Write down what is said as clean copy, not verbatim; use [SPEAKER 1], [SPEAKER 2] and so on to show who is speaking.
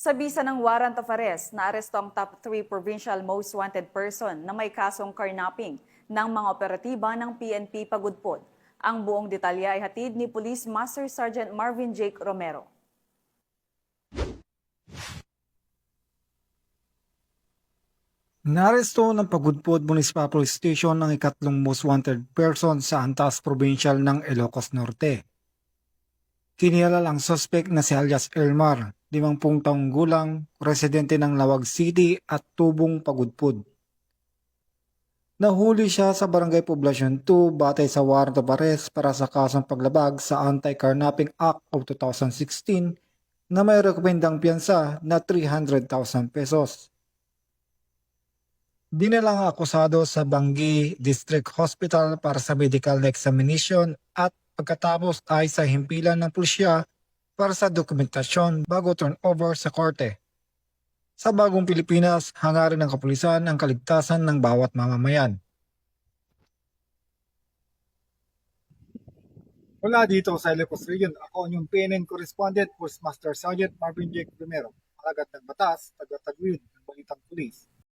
[SPEAKER 1] Sa bisa ng warrant of arrest, naaresto ang top 3 provincial most wanted person na may kasong carnapping ng mga operatiba ng PNP Pagudpod. Ang buong detalye ay hatid ni Police Master Sergeant Marvin Jake Romero.
[SPEAKER 2] Naresto ng Pagudpod Municipal Police Station ang ikatlong most wanted person sa Antas Provincial ng Ilocos Norte. Kinilala ang suspect na si alias Elmar, 50 taong gulang, residente ng Lawag City at Tubong, Pagudpod. Nahuli siya sa Barangay Poblacion 2 batay sa warrant of arrest para sa kasong paglabag sa Anti-Carnapping Act of 2016 na may rekomendang piyansa na 300,000 pesos. Dinala ang akusado sa Bangi District Hospital para sa medical examination at pagkatapos ay sa himpilan ng pulisya para sa dokumentasyon bago turn over sa korte. Sa bagong Pilipinas, hangarin ng kapulisan ang kaligtasan ng bawat mamamayan. Mula dito sa Ilocos Region, ako ang inyong PNN correspondent, Postmaster Sergeant Marvin Jake Romero, alagad ng batas, taga-taguyod ng Balitang Pulis.